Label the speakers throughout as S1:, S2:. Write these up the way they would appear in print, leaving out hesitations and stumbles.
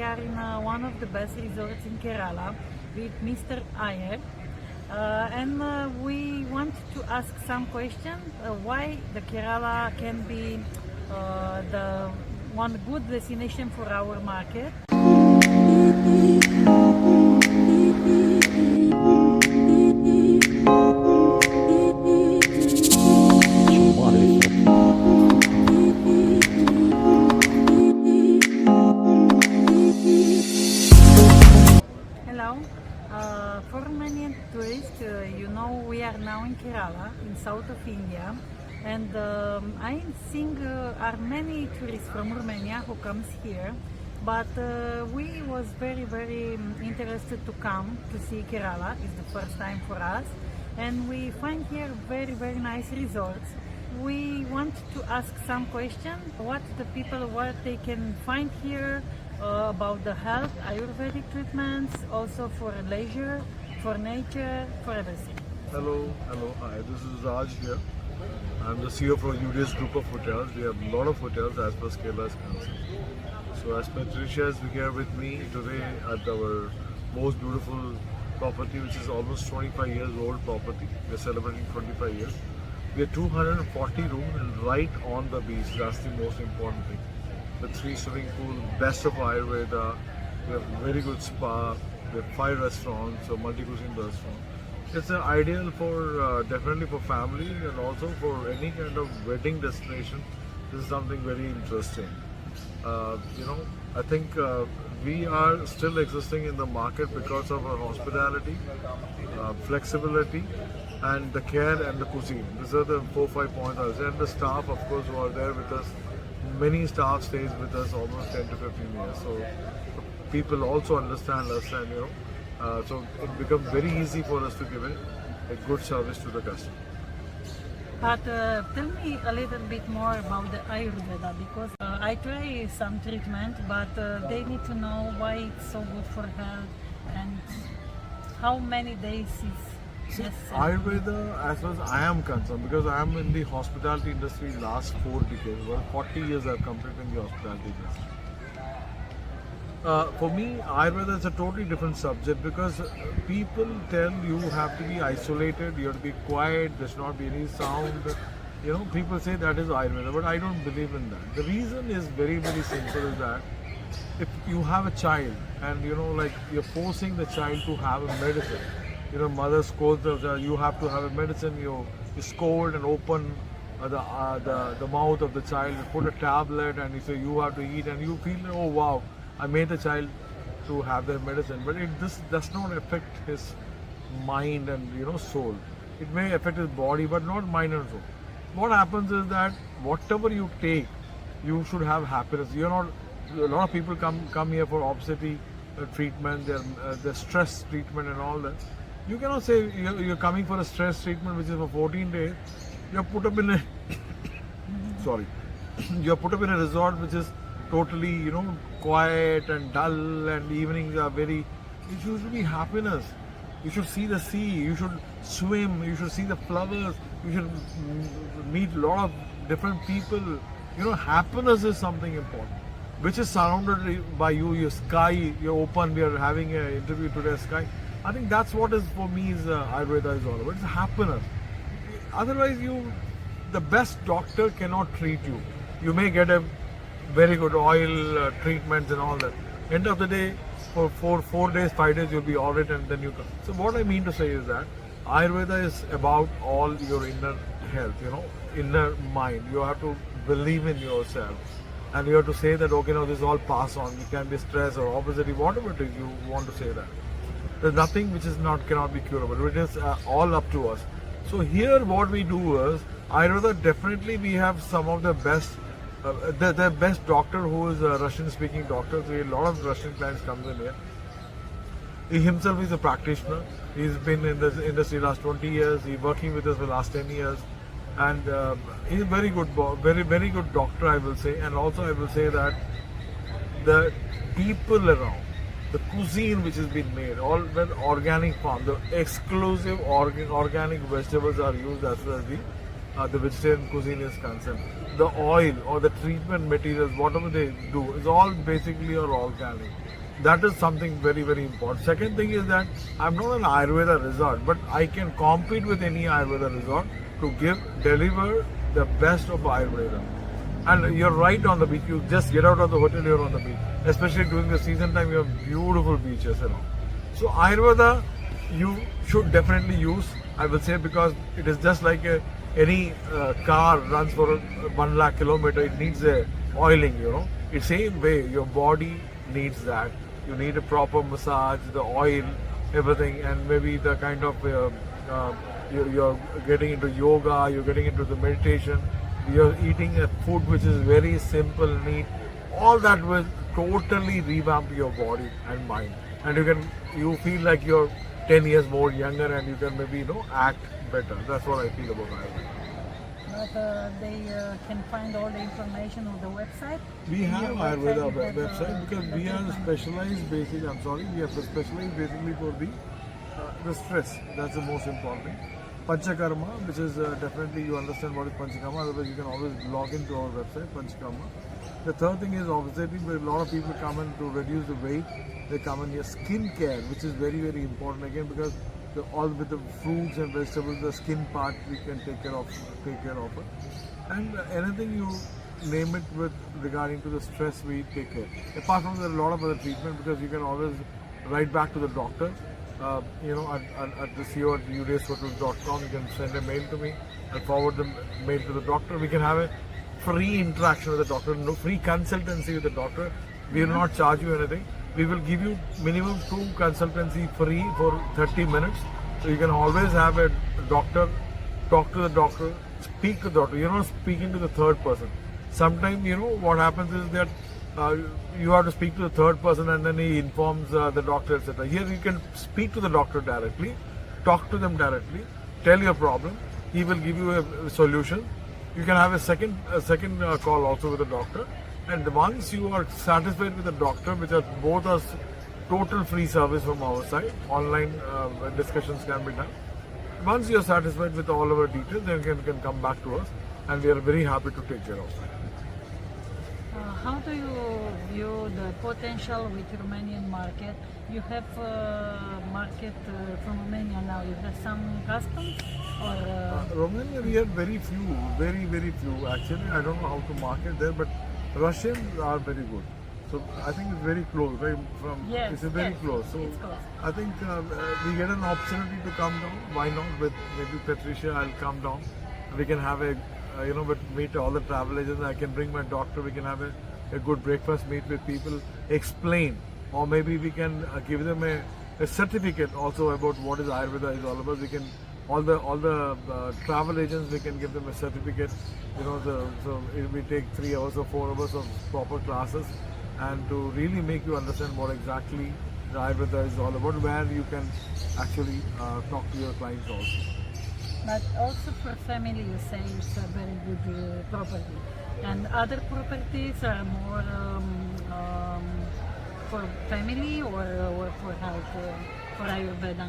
S1: are in one of the best resorts in Kerala with Mr. Iyer. And we want to ask some questions why the Kerala can be the one good destination for our market. Hello. For many tourists, we are now in Kerala, in south of India, and I think are many tourists from Romania who comes here. But we was very interested to come to see Kerala. It's the first time for us, and we find here very nice resorts. We want to ask some questions. What the people, what they can find here about the health, Ayurvedic treatments, also for leisure, for nature, for everything.
S2: Hello, hi. This is Raj here. I'm the CEO for UDS Group of Hotels. We have a lot of hotels as per Kerala is concerned. So as Patricia is here with me today at our most beautiful property, which is almost 25 years old property. We're celebrating 25 years. We have 240 rooms and right on the beach. That's the most important thing. The 3 swimming pool, best of Ayurveda. We have very good spa. We have 5 restaurants, so multi-cuisine restaurant. It's ideal for definitely for family and also for any kind of wedding destination. This is something very interesting. I think we are still existing in the market because of our hospitality, flexibility, and the care and the cuisine. These are the 4-5 points. And the staff, of course, who are there with us. Many staff stays with us almost 10 to 15 years. So people also understand us, and so it becomes very easy for us to give a good service to the customer.
S1: But tell me a little bit more about the Ayurveda, because I try some treatment, but they need to know why it's so good for health and how many days is necessary.
S2: Ayurveda, as far as I am concerned, because I am in the hospitality industry last 4 decades, well, 40 years I've completed in the hospitality industry. For me, Ayurveda is a totally different subject because people tell you have to be isolated, you have to be quiet, there should not be any sound. People say that is Ayurveda, but I don't believe in that. The reason is very simple is that if you have a child and you're forcing the child to have a medicine, mother scolds the child, you have to have a medicine, you scold and open the mouth of the child, you put a tablet and you say you have to eat, and you feel, oh wow, I made the child to have their medicine, but this does not affect his mind and soul. It may affect his body, but not mind and soul. What happens is that whatever you take, you should have happiness. A lot of people come here for obesity treatment, their stress treatment and all that. You cannot say you're coming for a stress treatment which is for 14 days. You're put up in a you're put up in a resort which is totally quiet and dull, and evenings are it should be happiness. You should see the sea, you should swim, you should see the flowers, you should meet a lot of different people. Happiness is something important, which is surrounded by you, your sky, you're open. We are having an interview today, sky. I think that's what is for me is Ayurveda is all about. It's happiness. Otherwise, the best doctor cannot treat you. You may get a very good oil treatments and all that. End of the day, for 4 days, 5 days, you'll be alright, and then you come. So what I mean to say is that Ayurveda is about all your inner health, inner mind. You have to believe in yourself, and you have to say that, okay, now this all pass on. You can be stressed or obesity, whatever it is you want to say that. There's nothing which cannot be curable. It is all up to us. So here, what we do is Ayurveda. Definitely, we have some of the best. The best doctor who is a Russian-speaking doctor. So a lot of Russian clients comes in here. He himself is a practitioner. He's been in this industry last 20 years. He's working with us for the last 10 years, and he's a very good, very good doctor, I will say. And also, I will say that the people around, the cuisine which has been made, all the organic farm, the exclusive organic vegetables are used as well as the the vegetarian cuisine is concerned. The oil or the treatment materials, whatever they do, is all basically or organic. That is something very, very important. Second thing is that I'm not an Ayurveda resort, but I can compete with any Ayurveda resort to deliver the best of Ayurveda. And you're right on the beach. You just get out of the hotel, you're on the beach. Especially during the season time, you have beautiful beaches and all. So Ayurveda, you should definitely use, I will say, because it is just like any car runs for 1 lakh kilometer, it needs a oiling, you know. It's same way, your body needs that. You need a proper massage, the oil, everything, and maybe the kind of, you're getting into yoga, you're getting into the meditation, you're eating a food which is very simple, neat. All that will totally revamp your body and mind. And you feel like you're 10 years more younger and you can maybe, act better. That's what I feel about Ayurveda.
S1: But they can find all the information on the website.
S2: We have
S1: Your
S2: Ayurveda
S1: you have,
S2: website because we are
S1: treatment.
S2: specialized basically, we are specialized basically for the stress. That's the most important thing. Panchakarma, which is definitely you understand what is Panchakarma, otherwise you can always log into our website, Panchakarma. The third thing is obviously a lot of people come in to reduce the weight, they come in here. Skin care, which is very, very important again because all with the fruits and vegetables, the skin part we can take care of it. And anything you name it with regarding to the stress, we take care. Apart from there are a lot of other treatment because you can always write back to the doctor. At the CEO@udashotels.com, you can send a mail to me and forward the mail to the doctor. We can have a free interaction with the doctor, no free consultancy with the doctor. We will not charge you anything. We will give you minimum 2 consultancy free for 30 minutes. So you can always have a doctor, talk to the doctor, speak to the doctor. You're not speaking to the third person. Sometimes, what happens is that you have to speak to the third person and then he informs the doctor, etc. Here you can speak to the doctor directly, talk to them directly, tell your problem. He will give you a solution. You can have a second call also with the doctor. And once you are satisfied with the doctor, which are both are total free service from our side, online discussions can be done. Once you are satisfied with all our details, then you can come back to us, and we are very happy to take care of it.
S1: How do you view the potential with Romanian market? You have market from Romania now. You have some customs or
S2: Romania, we have very few, very, very few. Actually, I don't know how to market there, but Russians are very good. So I think it's very close, right?
S1: Yes,
S2: It's very
S1: yes,
S2: close. So
S1: it's close.
S2: I think we get an opportunity to come down. Why not? With maybe Patricia, I'll come down. We can have meet all the travel agents. I can bring my doctor. We can have a good breakfast, meet with people, explain, or maybe we can give them a certificate also about what is Ayurveda is all about. We can all the travel agents, we can give them a certificate. So we take 3 hours or 4 hours of proper classes, and to really make you understand what exactly the Ayurveda is all about, where you can actually talk to your clients also.
S1: But also for family, you say it's a very good property. And other properties are more for family or for health, for Ayurveda.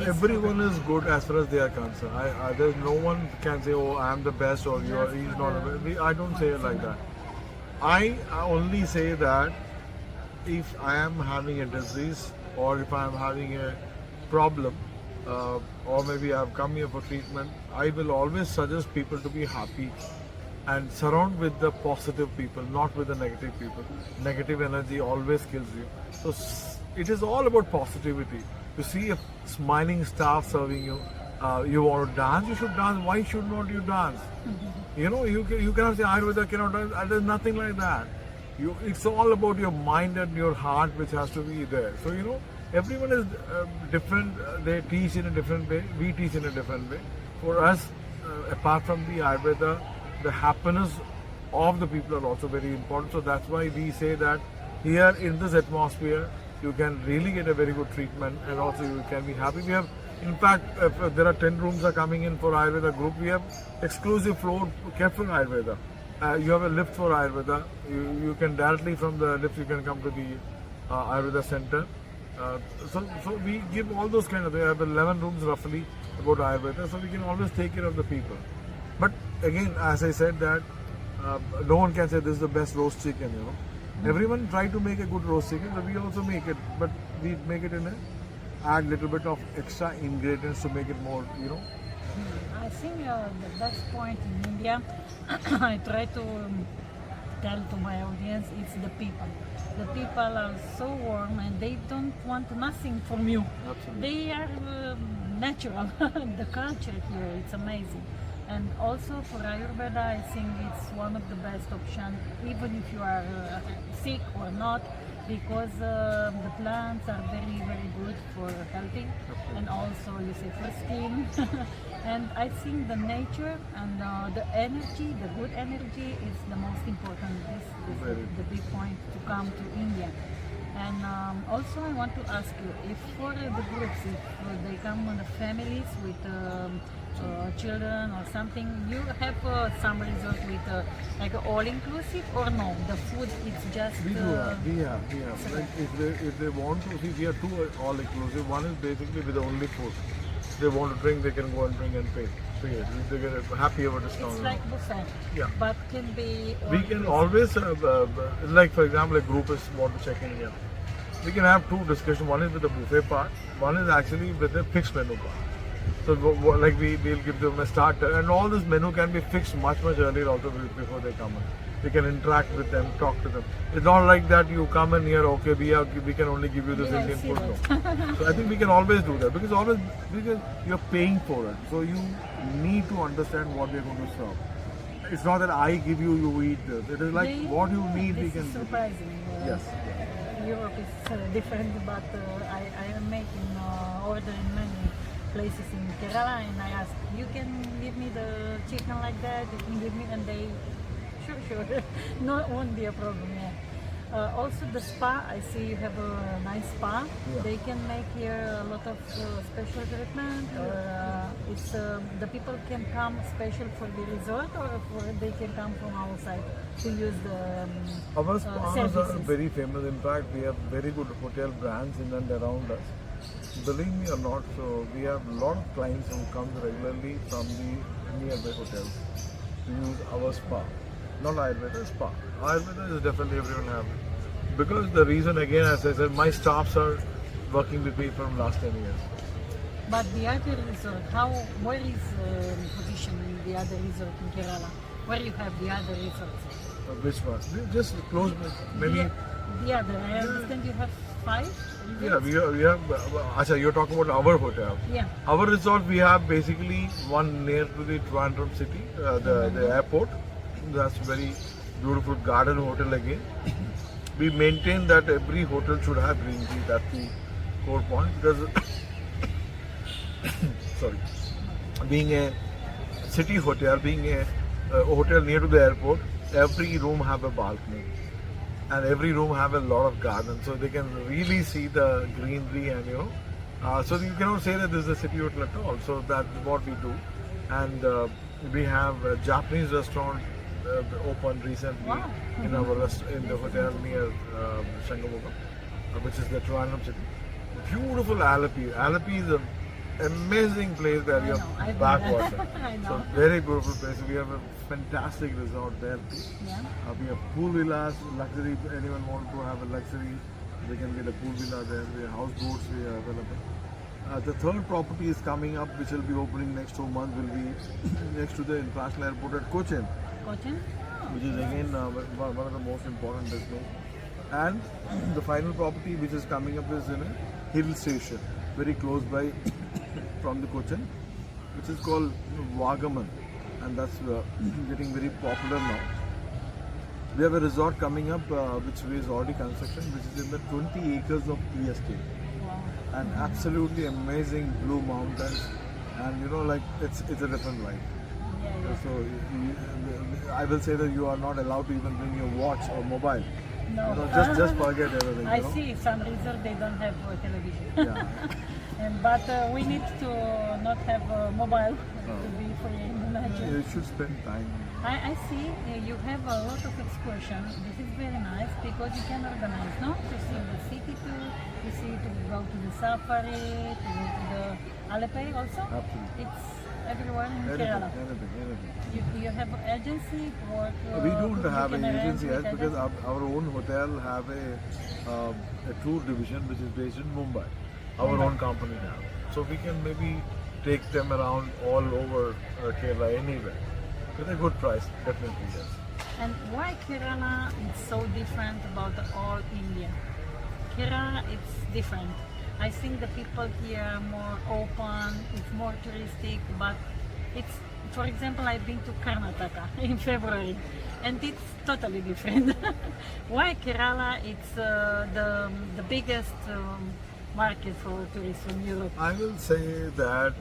S2: Everyone is good as far as they are concerned. There's no one can say, "Oh, I am the best," or he's not. I don't say it like that. I only say that if I am having a disease or if I am having a problem, or maybe I have come here for treatment, I will always suggest people to be happy and surround with the positive people, not with the negative people. Negative energy always kills you. So it is all about positivity. You see a smiling staff serving you, you want to dance, you should dance. Why should not you dance? You cannot say Ayurveda cannot dance. There's nothing like that. It's all about your mind and your heart which has to be there. So everyone is different. They teach in a different way. We teach in a different way. For us, apart from the Ayurveda, the happiness of the people are also very important. So that's why we say that here in this atmosphere, you can really get a very good treatment, and also you can be happy. We have, in fact, if there are 10 rooms are coming in for Ayurveda group, we have exclusive floor kept for Ayurveda. You have a lift for Ayurveda. You can directly from the lift you can come to the Ayurveda center. So we give all those kind of. We have 11 rooms roughly about Ayurveda, so we can always take care of the people. But again, as I said, that no one can say this is the best roast chicken. Everyone try to make a good roast chicken, but we also make it, but we make it in a add little bit of extra ingredients to make it more.
S1: I think the best point in India, I try to tell to my audience, it's the people. The people are so warm and they don't want nothing from you.
S2: Absolutely.
S1: They are natural. The culture here, it's amazing. And also for Ayurveda, I think it's one of the best options, even if you are sick or not, because the plants are very, very good for healthy, and also you say for skin. And I think the nature and the energy, the good energy, is the most important. This is the big point to come to India. And also I want to ask you, if for the groups, if they come with the families with children or something, you have some resort with like all-inclusive or no? The food is just...
S2: We have. Like if they want to, see, we have two all-inclusive. One is basically with only food. They want to drink, they can go and drink and pay. If they get happy over discount.
S1: It's like buffet,
S2: Yeah.
S1: but can be...
S2: We can always, like for example, a group is want to check in here. We can have two discussions. One is with the buffet part. One is actually with the fixed menu part. So like we'll give them a starter, and all this menu can be fixed much earlier also before they come in. We can interact with them, talk to them. It's not like that you come in here, okay, we can only give you this Indian food. No. So I think we can always do that because you're paying for it. So you need to understand what we're going to serve. It's not that I give you, you eat this. It is like what you need, we can
S1: do. Surprising.
S2: Yes.
S1: Europe is different, but I am making order in many places in Kerala, and I ask, you can give me the chicken like that, you can give me, and they, sure, no, won't be a problem. Yeah. Also the spa, I see you have a nice spa.
S2: Yeah.
S1: They can make here a lot of special treatment, or it's the people can come special for the resort, or they can come from outside to use the
S2: our spas are
S1: services.
S2: very famous. In fact, we have very good hotel brands in and around us. Believe me or not, so we have a lot of clients who come regularly from the nearby hotels to use our spa. Not Ayurveda, spa. Ayurveda is definitely everyone have it. Because the reason, again, as I said, my staffs are working with me from last 10 years.
S1: But the other resort, where is position in the other resort in Kerala? Where you have the other resorts?
S2: Which one? Just close, maybe.
S1: The other, I understand you have 5?
S2: Yeah, we have. Acha, you're talking about our hotel.
S1: Yeah.
S2: Our resort, we have basically one near to the Trivandrum city, the airport. That's very beautiful garden hotel again. We maintain that every hotel should have green tea. That's the core point. Because sorry, being a city hotel, being a hotel near to the airport, every room have a balcony. And every room have a lot of gardens, so they can really see the greenery, and so you cannot say that this is a city hotel at all. So that's what we do. And we have a Japanese restaurant opened recently in the hotel near Shangamoga, which is the Trivandrum city. Beautiful Alleppey. Alleppey is an amazing place where you have backwater. So very beautiful place. We have a fantastic resort there too.
S1: Yeah.
S2: We have pool villas, luxury. Anyone want to have a luxury, they can get a pool villa there. We have houseboats we are available. The third property is coming up, which will be opening next 2 months. Will be next to the international airport at Cochin.
S1: Cochin?
S2: Which is again one of the most important destinations. And the final property which is coming up is in a hill station, very close by from the Cochin, which is called Vagaman, and that's getting very popular now. We have a resort coming up which is already construction, which is in the 20 acres of tea estate.
S1: Wow.
S2: And absolutely amazing blue mountains, and like it's a different life.
S1: Yeah.
S2: So I will say that you are not allowed to even bring your watch or mobile.
S1: No.
S2: Just forget everything.
S1: I see some resort they don't have television.
S2: Yeah.
S1: But we need to not have mobile to be free in the nature.
S2: You should spend time.
S1: I see you have a lot of excursions. This is very nice because you can organize, no? To see the city too, to go to the safari, to go to the Alipay also?
S2: Absolutely.
S1: It's everywhere in
S2: Anything,
S1: Kerala.
S2: anything.
S1: You have agency work?
S2: We don't
S1: you
S2: have
S1: can
S2: an
S1: arrange
S2: agency
S1: with
S2: yet because
S1: agency?
S2: our own hotel have a tour division which is based in Mumbai. Our
S1: Mumbai.
S2: own company now. So we can maybe take them around all over Kerala anywhere with a good price, definitely yes.
S1: And why Kerala is so different about the all India? Kerala it's different. I think the people here are more open, it's more touristic, but it's, for example, I've been to Karnataka in February and it's totally different. Why Kerala it's the biggest market for tourists from Europe?
S2: I will say that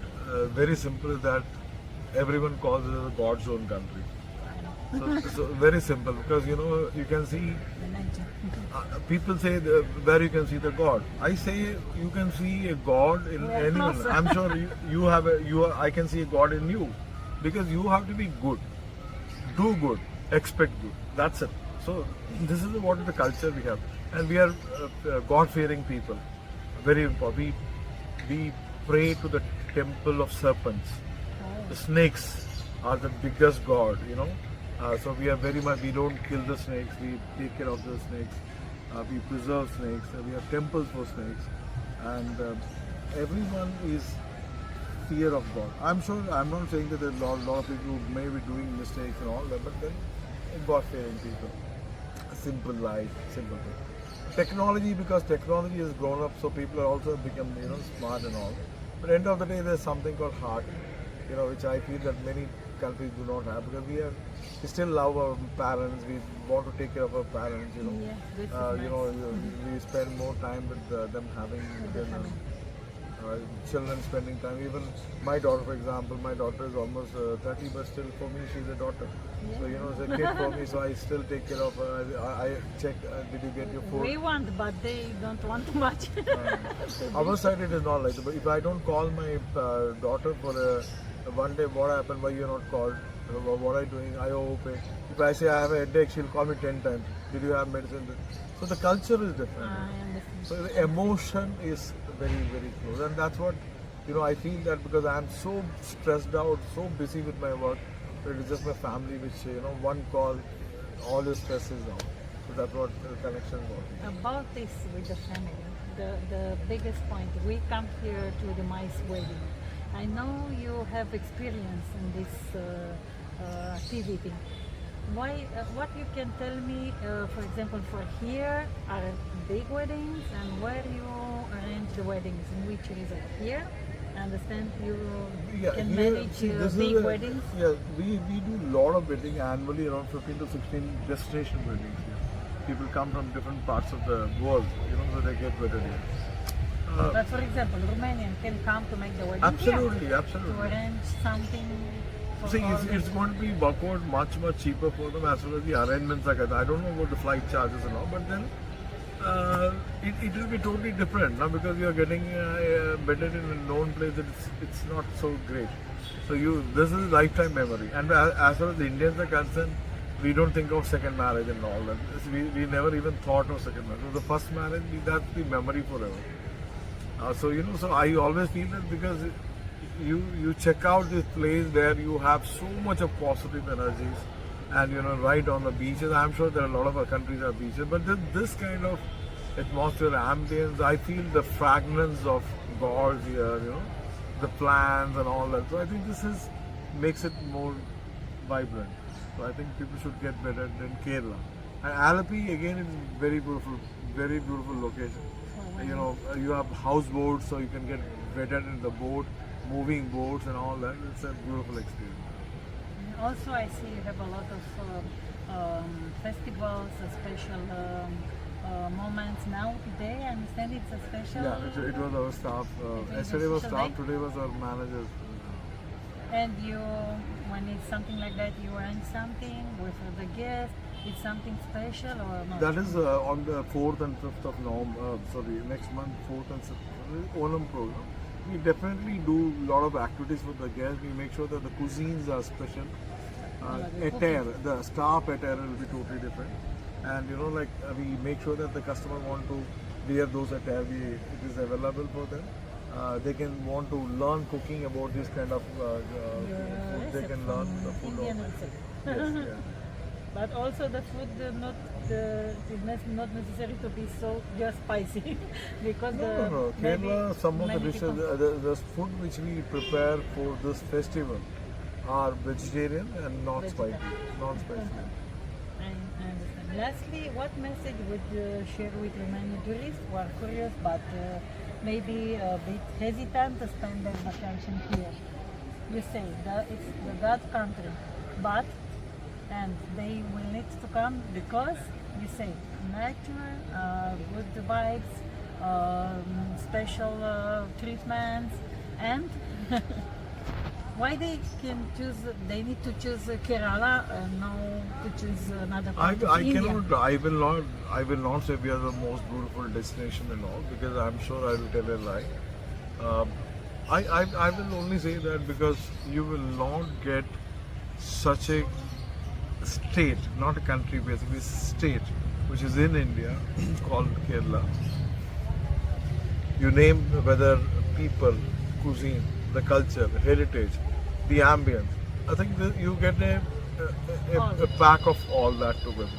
S2: very simple that everyone calls it a God's own country. So very simple because you can see people say where you can see the God. I say you can see a God in
S1: We are
S2: anyone.
S1: closer.
S2: I'm sure I can see a God in you because you have to be good, do good, expect good. That's it. So this is what is the culture we have, and we are God-fearing people. Very important. We pray to the temple of serpents. The snakes are the biggest god, so we are very much, we don't kill the snakes, we take care of the snakes, we preserve snakes, we have temples for snakes, and everyone is fear of God. I'm sure, I'm not saying that there are a lot of people who may be doing mistakes and all that, but then God-fearing people. A simple life, simple thing. Technology, because technology has grown up, so people are also become, smart and all. But end of the day, there's something called heart, which I feel that many countries do not have because we still love our parents. We want to take care of our parents.
S1: Yeah, this is nice.
S2: We spend more time with them having children spending time. Even my daughter, for example, my daughter is almost 30, but still for me she's a daughter. So it's a kid for me. So I still take care of her. I check. Did you get your food?
S1: We want, but they don't want too much.
S2: Our side it is not like that. But if I don't call my daughter for one day, what happened? Why you're not called? What are you doing? I owe pay. If I say I have a headache, she'll call me 10 times. Did you have medicine? So the culture is different.
S1: I understand.
S2: So the emotion is very, very close. And that's what, I feel that because I'm so stressed out, so busy with my work, but it's just my family which, one call, all your stress is out. So that's what the connection was.
S1: About this with the family, the biggest point, we come here to the mice wedding. I know you have experience in this activity. Why? What you can tell me, for example, for here are big weddings, and where you arrange the weddings, in which resort? Here, I understand you can
S2: here,
S1: manage
S2: see, this
S1: big
S2: is
S1: weddings.
S2: Yeah, we do a lot of wedding annually, around 15 to 16 destination weddings here. People come from different parts of the world, so they get wedded here.
S1: But for example, Romanian can come to make the wedding
S2: Absolutely,
S1: here,
S2: absolutely.
S1: to arrange something. For
S2: See,
S1: all
S2: it's going to be work out much cheaper for them as well as the arrangements are concerned. I don't know about the flight charges and all, but then it will be totally different now because you are getting bedded in a known place that it's not so great. So this is lifetime memory. And as far as the Indians are concerned, we don't think of second marriage and all that. We never even thought of second marriage. So the first marriage, that's the memory forever. So I always feel that because you check out this place where you have so much of positive energies and right on the beaches. I'm sure there are a lot of our countries have beaches, but this kind of atmosphere, ambience, I feel the fragrance of gods here, the plants and all that. So I think this makes it more vibrant. So I think people should get better than Kerala. And Alapi again is very beautiful location. You have houseboats, so you can get wetted in the boat, moving boats and all that. It's a beautiful experience.
S1: Also, I see you have a lot of festivals, special moments now. Today, I understand it's a special.
S2: Yeah, it was our staff.
S1: was
S2: Yesterday
S1: a
S2: was
S1: special
S2: staff,
S1: day?
S2: today was our managers.
S1: And when it's something like that, you arrange something with the guests. It's something special or not?
S2: That is on the 4th and 5th of November, next month, 4th and 5th, Onam program. We definitely do a lot of activities for the guests. We make sure that the cuisines are special. Attire, the staff attire will be totally different. And we make sure that the customer want to wear those attire, it is available for them. they can want to learn cooking about this kind of food. They can learn the food.
S1: Indian
S2: of-
S1: recipe.
S2: Yes, yeah.
S1: But also the food not necessary to be so just spicy because
S2: No.
S1: maybe
S2: Kerala, some of the
S1: many
S2: dishes,
S1: people-
S2: the food which we prepare for this festival are vegetarian and not spicy. Non spicy.
S1: I understand. Lastly, what message would you share with Romanian tourists who are curious but maybe a bit hesitant to spend their vacation here? You say that it's the God country, but and they will need to come because you say nature, good vibes, special treatments, and why they need to choose Kerala and no to choose another part of India?
S2: I will not say we are the most beautiful destination and all because I'm sure I will tell a lie. I will only say that because you will not get such a state, not a country, basically state, which is in India called Kerala. You name whether people, cuisine, the culture, heritage, the ambience. I think that you get a pack of all that together,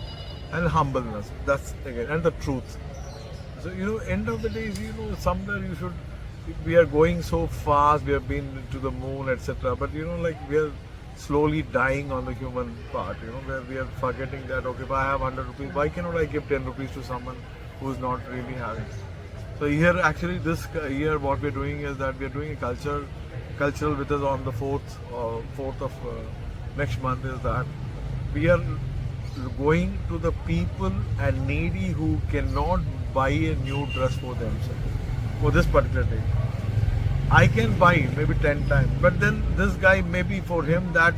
S2: and humbleness. That's again, and the truth. So end of the day, somewhere you should. We are going so fast. We have been to the moon, etc. But like we are slowly dying on the human part. Where we are forgetting that okay, if I have 100 rupees, why cannot I give 10 rupees to someone who is not really having? So here, actually, this year, what we're doing is that we're doing a cultural with us on the 4th of next month. Is that we are going to the people and needy who cannot buy a new dress for themselves for this particular day. I can buy maybe 10 times, but then this guy, maybe for him that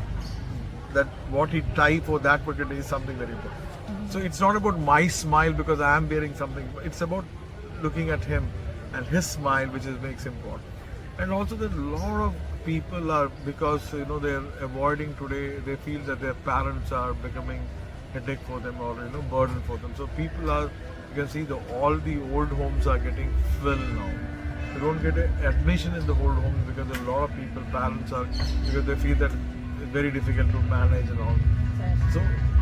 S2: what he tie for that particular day is something very important. So it's not about my smile because I am wearing something. It's about looking at him and his smile, which makes important. And also that a lot of people are, because they're avoiding today, they feel that their parents are becoming headache for them or burden for them. So people are, you can see all the old homes are getting filled now. They don't get admission in the old homes because a lot of people, parents are, because they feel that it's very difficult to manage and all. So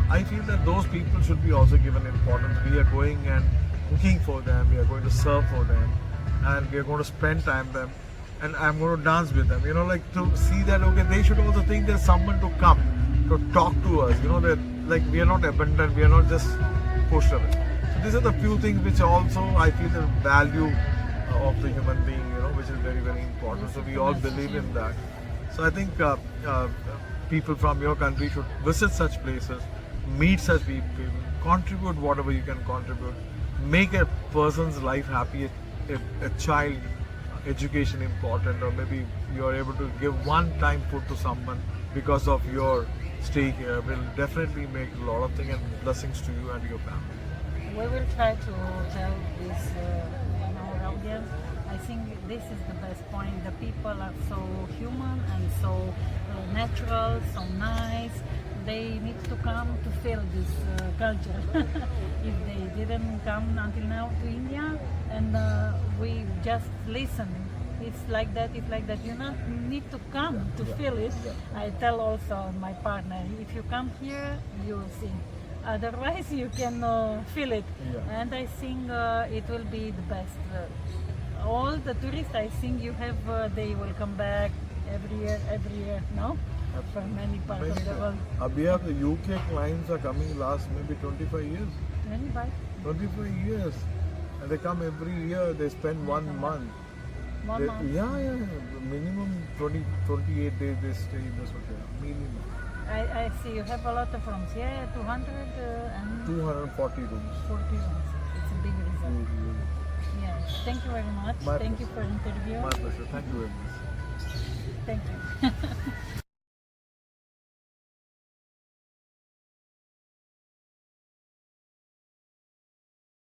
S2: I feel that those people should be also given importance. We are going and cooking for them, we are going to serve for them, and we are going to spend time with them, and I'm going to dance with them. Like to see that okay, they should also think there's someone to come to talk to us. That like we are not abandoned, we are not just pushed away. So these are the few things which also I feel the value of the human being, which is very, very important. So we all believe in that. So I think people from your country should visit such places, meet such people, contribute whatever you can contribute, make a person's life happy, a child education important, or maybe you are able to give one-time food to someone because of your stay here will definitely make a lot of things and blessings to you and your family.
S1: We will try to tell this in our audience. I think this is the best point. The people are so human and so natural, so nice. They need to come to feel this culture. If they didn't come until now to India and we just listen, it's like that. You not need to come to feel it. I tell also my partner, if you come here, you will see. Otherwise, you can feel it.
S2: Yeah.
S1: And I think it will be the best. All the tourists, I think you have, they will come back every year, no? For many parts of the world.
S2: We have the UK clients are coming last maybe 25 years. 25 years. And they come every year, they spend 1 month.
S1: 1 month.
S2: Yeah. Minimum 28 days they stay in this hotel. Minimum.
S1: I see you have a lot of rooms. Yeah, 240
S2: 240 rooms.
S1: rooms. It's a big resort.
S2: Mhm.
S1: Yeah. Thank you very much.
S2: My
S1: Thank you for interview.
S2: My pleasure. Thank you very much.
S1: Thank you.